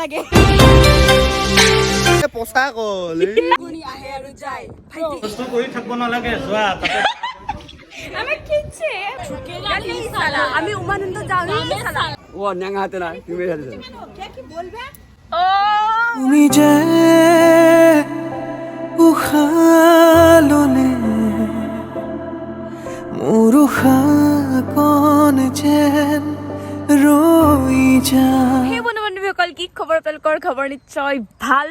লাগে পচা কল গুনি আহে আৰু যায় ভাইটি কষ্ট কৰি থাকিব নালাগে যোৱা তাতে আমাক কিছে আমি উমানন্দ যাও ও ন্যাঙা হাতে না তুমি হাতে কি বলবে ও তুমি যে উখালনে মোৰ উশাকণ যেন ৰৈ যায় হে বন্ধু-বান্ধৱীসকল কি খবৰ আপোনালোকৰ খবৰ নিশ্চয় ভাল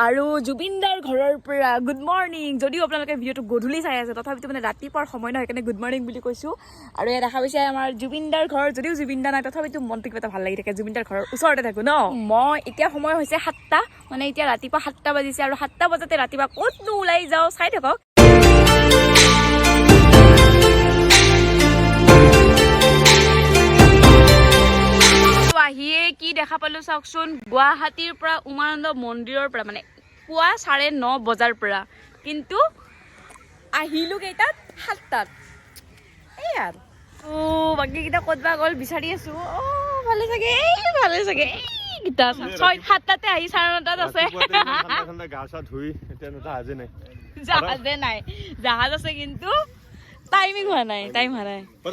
আৰু জুবিনদাৰ ঘৰৰ পৰা গুড মৰ্ণিং যদিও আপোনালোকে ভিডিঅ'টো গধূলি চাই আছে তথাপিতো মানে ৰাতিপুৱাৰ সময় নহয় সেইকাৰণে গুড মৰ্ণিং বুলি কৈছোঁ আৰু এয়া দেখা পাইছে আমাৰ জুবিনদাৰ ঘৰ যদিও জুবিনদা নাই তথাপিতো মনটো কিবা এটা ভাল লাগি থাকে জুবিনদাৰ ঘৰৰ ওচৰতে থাকোঁ ন মই এতিয়া সময় হৈছে 7টা মানে এতিয়া ৰাতিপুৱা 7টা বাজিছে আৰু 7টা বজাতে ৰাতিপুৱা ক'তনো ওলাই যাওঁ চাই থাকক আহিয়ে কি দেখা পালো চাওকচোন গুৱাহাটীৰ পৰা উমানন্দ মন্দিৰৰ পৰা মানে পুৱা 9:30 বজাৰ পৰা কিন্তু আহিলো কেইটাত 7টাত এই আৰু বাকী কেইটা ক'তবা গ'ল বিচাৰি আছো ভালে চাগে এইকেইটা 7টাতে আহি 9:30 আছে গা চা ধুই এতিয়া জাহাজে নাই জাহাজ আছে কিন্তু টাইমিং হোৱা নাই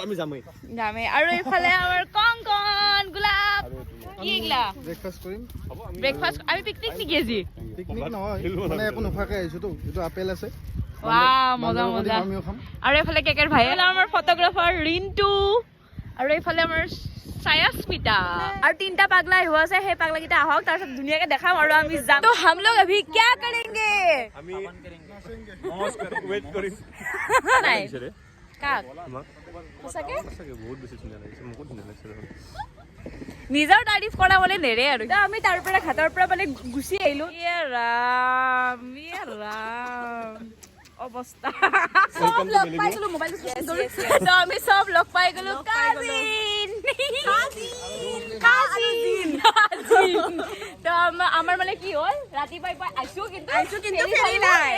আমি যামেই আৰু এইফালে আমাৰ কংকন গোলাপ কি এগলা ব্ৰেকফাষ্ট কৰিম ব্ৰেকফাষ্ট আমি পিকনিক নেকি আজি পিকনিক নহয় মানে একো নোখোৱাকৈ আহিছোঁ তো এইটো আপেল আছে মজা আমিও খাম আৰু এইফালে কেকেৰ ভাই আমাৰ ফটোগ্ৰাফাৰ ৰিন্টু আৰু এইফালে আমাৰ স্মিতা আৰু 3টা পাগলা আহিব আছে সেই পাগলাকেইটা আহক তাৰপিছত ধুনীয়াকৈ দেখাম আৰু আমি যাম তো हम लोग अभी क्या करेंगे আমি ওয়েট কৰিম নাই কাক সঁচাকে বহুত বেছি ধুনীয়া লাগিছে মোকো ধুনীয়া লাগিছে নিজৰ তাৰিফ কৰা বলে নেৰে আৰু আমি তাৰ পৰা ঘাটৰ পৰা মানে গুচি আহিলো ইয়ে ৰাম অৱস্থা সব লগ পাই গলো মোবাইল তো আমি সব লগ পাই গলো কাজিন তো আমাৰ মানে কি হ'ল ৰাতিপুৱাই পাই আইছো কিন্তু ফেৰি নাই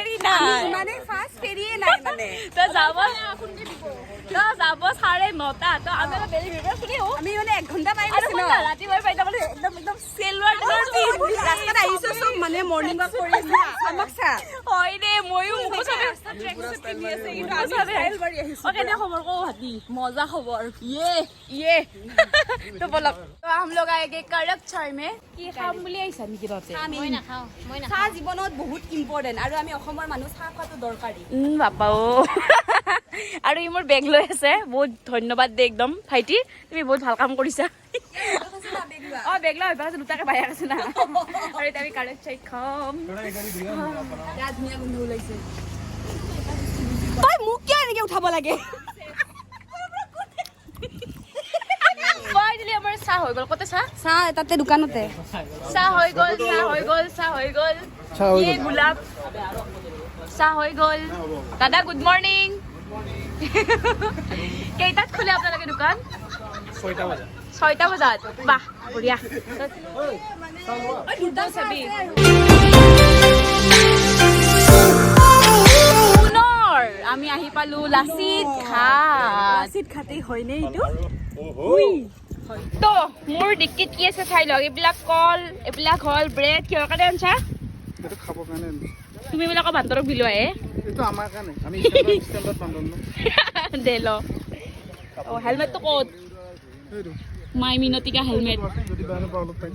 মানে ফাৰ্ষ্ট ফেৰিয়ে নাই মানে তো যাব 9:30 তো আমি অলপ বেলি ভিডিঅ' শুনি আমি মানে 1 ঘণ্টা পাই গৈছো ন ৰাতিপুৱাই পাই মানে একদম সেলৱাৰ ৰাস্তাত আহিছো সব মানে মৰ্নিং ৱাক কৰি আছে আমাক চা হয় দে ময়ো মুখ চাবে ট্ৰেক সুট পিন্ধি আছে কিন্তু আমি ষ্টাইল কৰি আহিছো ওকে দে খবৰ কও হাতি মজা খবৰ ये तो बोलो तो हम लोग आएंगे कड़क छाय में কি খাম বুলি আইছা নেকি ততে মই নাখাও চাহ জীৱনত বহুত ইম্পৰ্টেন্ট আৰু আমি অসমৰ মানুহ চাহ খোৱাটো দৰকাৰী বাপা ও আৰু ই মোৰ বেগ লৈ আছে বহুত ধন্যবাদ দে একদম ভাইটি তুমি বহুত ভাল কাম কৰিছা বেগ লৈ আহিবা দুটাকে বাই আছে না আৰু এতিয়া আমি কাড়ক চাই খাম ইয়া ধুনীয়া গোন্ধ ওলাইছে তই মোক কিয় এনেকে উঠাব লাগে ফাইনালি আমাৰ চাহ হৈ গ'ল কতে চাহ তাতে দোকানতে চাহ হৈ গ'ল এই গোলাপ চাহ হৈ গ'ল দাদা গুড মৰ্নিং কেইটাত খোলে আপোনালোকে দোকান 6টা বজাত বাহ বঢ়িয়া আমি আহি পালো লাচিত ঘাটেই হয়নে এইটো তো মোৰ ডিক্কিত কি আছে চাই লওক এইবিলাক কল এইবিলাক হল ব্ৰেড কিহৰ কাৰণে আনছা এইটো খাব কাৰণে তুমি বিলাকৰ বান্দৰক বিলোৱাই এইটো আমাৰ কাৰণে আমি ষ্টেণ্ডত বান্দৰ দে ল হেলমেটটো ক'ত মাই মিনতিকা হেলমেট যদি বাহিৰৰ পৰা অলপ টাইম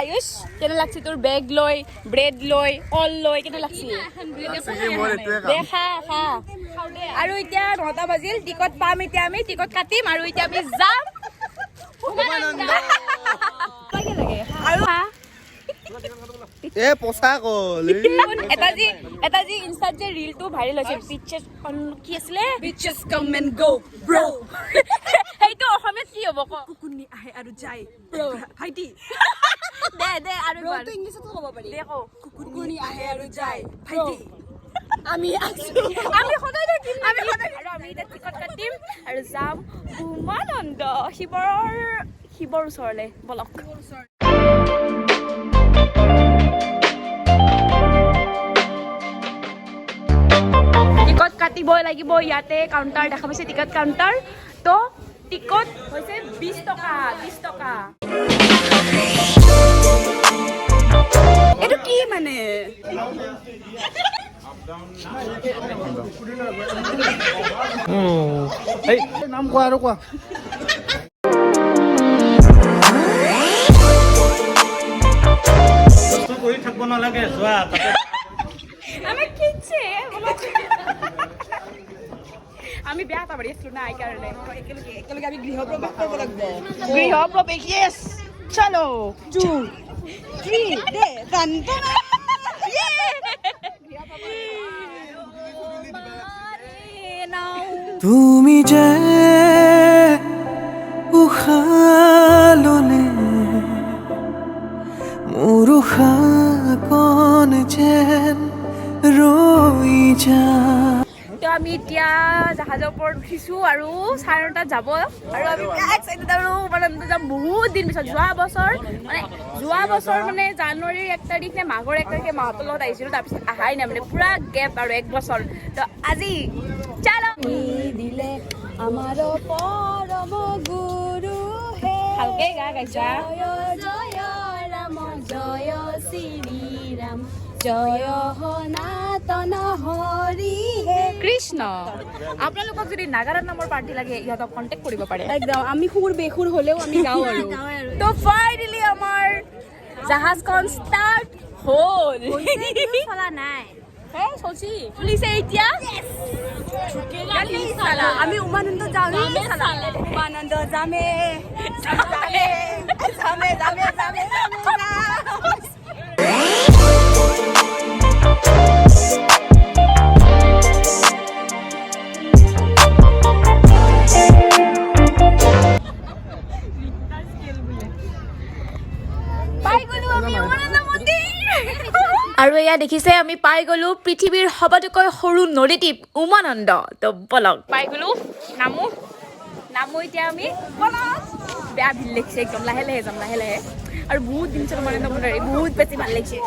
আয়ুষ কেনে লাগছে তোৰ বেগ লৈ ব্ৰেড লৈ কল লৈ কেনে লাগছে দেখা আৰু এতিয়া 9টা বাজিল টিকট পাম এতিয়া আমি টিকট কাটিম আৰু এতিয়া আমি যাম আৰু পচা কল এটা যি ইনষ্টাত যে ৰিলটো ভাইৰেল হৈছে বিচেছ কি আছিলে বিচেছ কাম এণ্ড গো ব্ৰো সেইটো অসমীয়াত কি হ'ব কুকুনি আহে আৰু যায় ব্ৰো ভাইটি দে আৰু ব্ৰোটো ইংলিছতো ক'ব পাৰি দে কও কুকুনি আহে আৰু যায় ভাইটি আমি সদায় থাকিম আৰু আমি এতিয়া টিকট কাটিম আৰু যাম উমানন্দ শিৱৰ ওচৰলে বলক টিকট কাটিবই লাগিব ইয়াতে কাউণ্টাৰ দেখা পাইছে টিকট কাউণ্টাৰ তো টিকট হৈছে 20 টকা এই নাম কোৱা আৰু কোৱা কৰি থাকিব নালাগে যোৱা আমি কিছে আমি বেয়া এটা বাঢ়ি আছিলো না এইকাৰণে একেলগে আমি গৃহপ্ৰৱেশ কৰিব লাগিব গৃহপ্ৰৱেশ ইয়েছ চলো 2 3 দে কান্তনা তুমি যে উশাহ ললে মোৰ উশাহকণ যেন ৰৈ যায় তো আমি এতিয়া জাহাজৰ ওপৰত উঠিছো আৰু 9:30 যাব আৰু আমি এক্সাইটেড আৰু মানে যাম বহুত দিন পিছত যোৱা বছৰ মানে জানুৱাৰীৰ 1 তাৰিখ নে মাঘৰ 1 তাৰিখে মাহঁতৰ লগত আহিছিলো তাৰপিছত আহাই নাই মানে পুৰা গেপ আৰু 1 বছৰ তো আজি চলো দিলে আমাৰ পৰম গুৰু হে ভালকে গা গাইছা জয় ৰাম জয় শ্ৰী ৰাম জয় সনাতন হৰি হে কৃষ্ণ আপোনালোকক যদি নাগাৰা নামৰ পাৰ্টি লাগে ইহঁতক কণ্টেক্ট কৰিব পাৰে একদম আমি সুৰ বেসুৰ হলেও আমি গাওঁ আৰু তো ফাইনালি আমাৰ জাহাজখন ষ্টাৰ্ট হ'ল চলা নাই চলছি চলিছে এতিয়া আমি উমানন্দ যাওঁ উমানন্দ যামে আৰু এয়া দেখিছে আমি পাই গলো পৃথিৱীৰ সবাতোকৈ সৰু নদীদ্বীপ উমানন্দ তো বলক পাই গলো নামো এতিয়া আমি বেয়া ভিৰ লাগিছে একদম লাহে যাম লাহে আৰু বহুত দিন পিছত উমানন্দ মন্দিৰ বহুত বেছি ভাল লাগিছে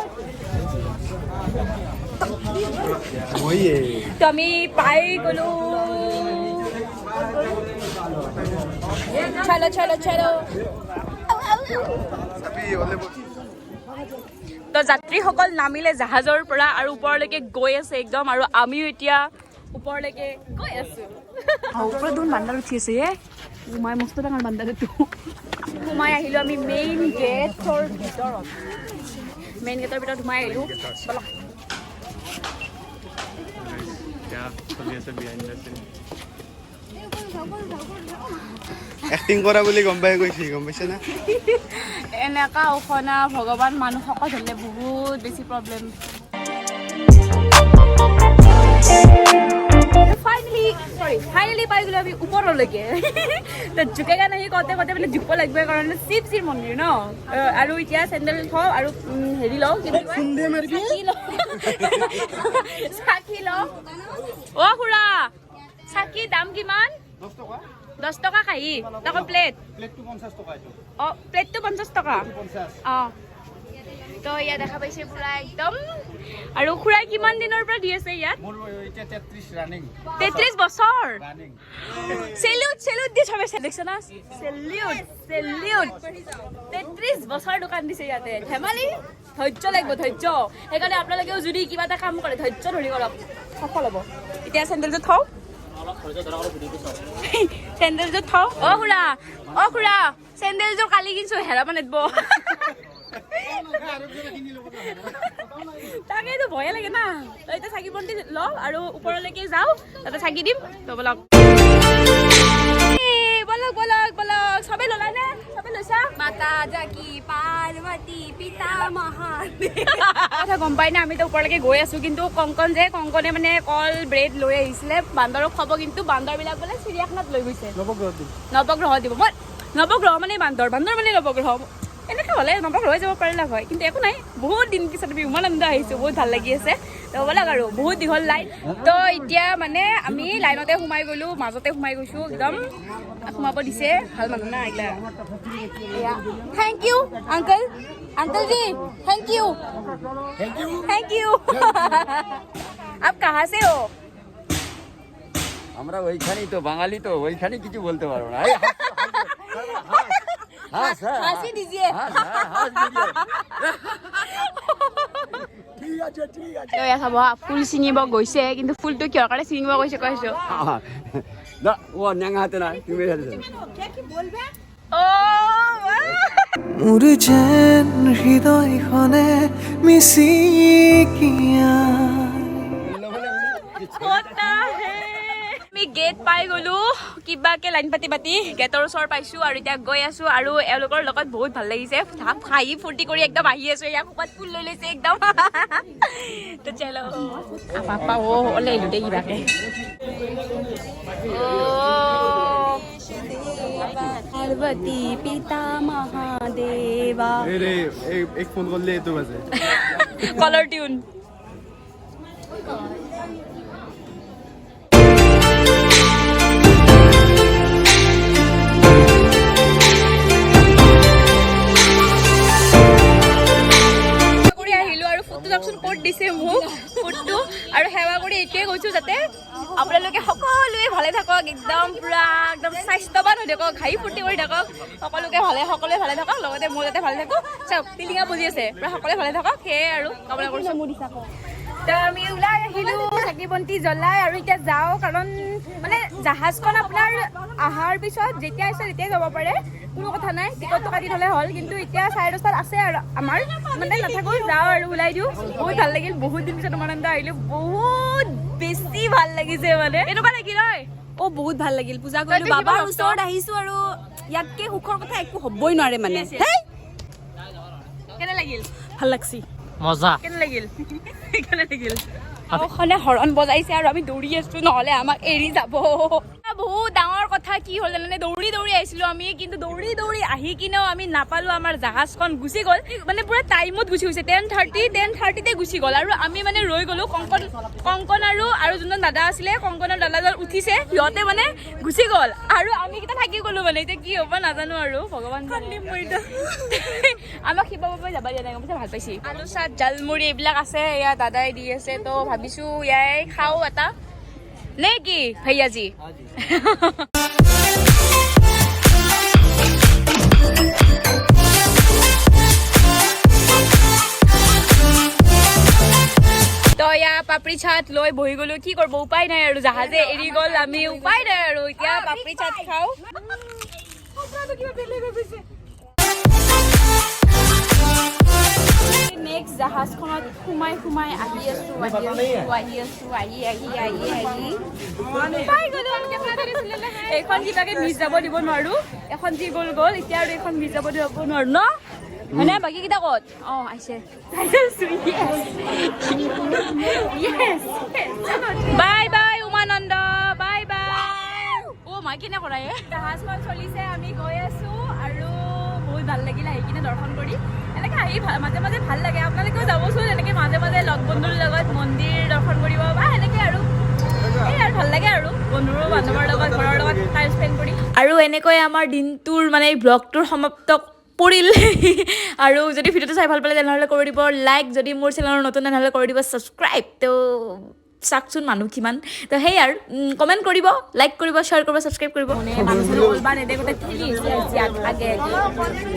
তো আমি পাই গলো চলো তো যাত্ৰীসকল নামিলে জাহাজৰ পৰা আৰু ওপৰলৈকে গৈ আছে একদম আৰু আমিও এতিয়া ওপৰলৈকে গৈ আছো ওপৰত দেখোন বান্দাৰ উঠি আছে সোমাই মস্ত ডাঙৰ বান্দাৰটো সোমাই আহিলো আমি মেইন গেটৰ ভিতৰত সোমাই আহিলো এক্টিং কৰা বুলি গম পাইছে না এনেকা উখনা ভগৱান মানুহ শকত হ'লে বহুত বেছি প্ৰব্লেম ফাইনেলি পাই গ'লো আমি ওপৰলৈকে জোকেগা নাহি কওঁতে মানে জোক লাগিব কাৰণে শিৱজীৰ মন্দিৰ ন আৰু এতিয়া চেণ্ডেল থওঁ আৰু হেৰি লওঁ চাকি লওঁ অ' খুৰা চাকি দাম কিমান 10 টকা খাহি তাকো প্লেটটো 50 টকা অঁ প্লেটটো 50 টকা অঁ তো ইয়াত দেখা পাইছে পুৰা একদম আৰু খুৰাই কিমান দিনৰ পৰা দি আছে ইয়াত 33 বছৰ চেলিউট দি চবে দেখছে না চেলিউট 33 বছৰ দোকান দিছে ইয়াতে ধেমালি ধৈৰ্য লাগিব ধৈৰ্য সেইকাৰণে আপোনালোকেও যদি কিবা এটা কাম কৰে ধৈৰ্য ধৰি কৰক সফল হ'ব এতিয়া চেণ্ডেলটো থওঁ চেণ্ডেলযোৰ থওঁ অ' খুৰা চেণ্ডেলযোৰ কালি কিনছো হেৰাব নেদব তাকেইতো ভয়ে লাগে না তই এতিয়া চাকি বন্তি লওঁ আৰু ওপৰলৈকে যাওঁ তাতে চাকি দিম তো বলক চবে ল'লা নে চবে লৈছা মাতা জাকি পাৰ্বতী পিতা কথা গম পাই না আমি তো ওপৰলৈকে গৈ আছো কিন্তু কংকনে মানে কল ব্ৰেড লৈ আহিছিলে বান্দৰক খাব কিন্তু বান্দৰবিলাক বোলে চিৰিয়াখানাত লৈ গৈছে নৱগ্ৰহ দিব মই নৱগ্ৰহ মানে বান্দৰ মানে নৱগ্ৰহ এনেকৈ হ'লে নৱগ্ৰহ হৈ যাব পাৰিলে হয় কিন্তু একো নাই বহুত দিন পিছত আমি উমানন্দ আহিছোঁ বহুত ভাল লাগি আছে তো ব'লক আৰু বহুত দীঘল লাইন তো এতিয়া মানে আমি লাইনতে সোমাই গ'লোঁ মাজতে সোমাই গৈছোঁ একদম সোমাব দিছে ভাল মানুহ না এইগিলা thank you uncle ji thank you आप कहाँ से हो আমরা ওইখানেই তো বাঙালি তো ওইখানে কিছু বলতে পারবো না हंसी दीजिए এয়া চাব ফুল ছিঙিব গৈছে কিন্তু ফুলটো কিহৰ কাৰণে ছিঙিব গৈছে কৈছো ও ন্যাঙা হাতে না তুমি মোৰ যেন হৃদয়খনে মিচিকিয়া আমি গেট পাই গলো কিবাকে লাইন পাতি পাতি গেটৰ ওচৰ পাইছো আৰু এতিয়া গৈ আছো আৰু এওঁলোকৰ লগত বহুত ভাল লাগিছে হাঁহি ফূৰ্তি কৰি একদম আহি আছো ইয়াক ক'ৰবাত ফুল লৈ লৈছে একদম তো চলো পাপা ও ওলাইলো দেই কিবাকে পাৰ্বতী পিতা মহাদেৱা एक फोन कर ले तो बजे কলাৰ টিউন দিছে মোক ফুটটো আৰু সেৱা কৰি এইটোৱে কৈছো যাতে আপোনালোকে সকলোৱে ভালে থাকক একদম পুৰা একদম স্বাস্থ্যৱান হৈ থাকক ঘাই ফূৰ্তি কৰি থাকক সকলোৱে ভালে থাকক লগতে মই যাতে ভালে থাকো চাওক টিলিঙা বুজি আছে পুৰা সকলোৱে ভালে থাকক সেয়ে আৰু কামনা কৰিছো তো আমি ওলাই আহিলো চাকি বন্তি জ্বলাই আৰু এতিয়া যাওঁ কাৰণ মানে জাহাজখন আপোনাৰ অহাৰ পিছত যেতিয়া আছে তেতিয়াই যাব পাৰে কোনো কথা নাই টিকটটো কাটি থ'লে হ'ল কিন্তু এতিয়া 10:30 আছে আৰু আমাৰ মানে নাথাকো যাওঁ আৰু ওলাই দিওঁ বহুত ভাল লাগিল বহুত দিন পিছত উমানন্দ আহিলো বহুত বেছি ভাল লাগিছে মানে এনেকুৱা লাগিল হয় বহুত ভাল লাগিল পূজা কৰিলো বাবাৰ ওচৰত আহিছো আৰু ইয়াতকে সুখৰ কথা একো হ'বই নোৱাৰে মানে কেনে লাগিল ভাল লাগছি মজা কেনে লাগিল খনে হৰণ বজাইছে আৰু আমি দৌৰি আছো নহলে আমাক এৰি যাব বহুত ডাঙৰ কথা কি হ'ল মানে দৌৰি আহিছিলো আমি কিন্তু দৌৰি আহি কিনেও আমি নাপালো আমাৰ জাহাজখন গুচি গ'ল মানে পুৰা টাইমত গুচি গৈছে 10:30তে গুচি গ'ল আৰু আমি মানে ৰৈ গ'লো কংকন আৰু যোনজন দাদা আছিলে কংকনৰ দাদাজন উঠিছে সিহঁতে মানে গুচি গ'ল আৰু আমি কেইটা থাকি গ'লো মানে এতিয়া কি হ'ব নাজানো আৰু ভগৱান আমাক শিৱ বাবাই যাব দিয়া নাই ভাল পাইছি আলু চাট জালমুড়ি এইবিলাক আছে এয়া দাদাই দি আছে তো ভাবিছো ইয়াই খাওঁ এটা নে কি ভैयाजी তো ইয়া পাপড়ি চাট লৈ বহি গলো কি কৰিব উপায় নাই আৰু জাহাজে এৰি গ'ল আমি উপায় নাই আৰু এতিয়া পাপড়ি চাট খাওঁ নেক্সট জাহাজখনত সোমাই আহি আছো এইখন কিবাকে মিছ যাব দিব নোৱাৰো এখন যি গ'ল এতিয়া আৰু এইখন মিছ যাব দিব নোৱাৰো ন হয়নে বাকী কেইটা ক'ত আহিছে বাই বাই উমানন্দ বাই মই কেনে কৰাই জাহাজখন চলিছে আমি গৈ আছো আৰু বহুত ভাল লাগিল আহি কিনে দৰ্শন কৰি এনেকে আহি মাজে মাজে ভাল লাগে আপোনালোকেও যাবচোন এনেকে মাজে মাজে লগ বন্ধুৰ লগত মন্দিৰ দৰ্শন কৰিব বা এনেকে আৰু এই আৰু ভাল লাগে আৰু বন্ধুৰ বান্ধৱৰ লগত ঘৰৰ লগত টাইম স্পেণ্ড কৰি আৰু এনেকৈ আমাৰ দিনটোৰ মানে ব্লগটোৰ সমাপ্ত পৰিল আৰু যদি ভিডিঅ'টো চাই ভাল পালে তেনেহ'লে কৰি দিব লাইক যদি মোৰ চেনেলৰ নতুন তেনেহ'লে কৰি দিব ছাবস্ক্ৰাইব তো চাওকচোন মানুহ কিমান তো সেই আৰু কমেণ্ট কৰিব লাইক কৰিব শ্বেয়াৰ কৰিব ছাবস্ক্ৰাইব কৰিব মানে মানুহ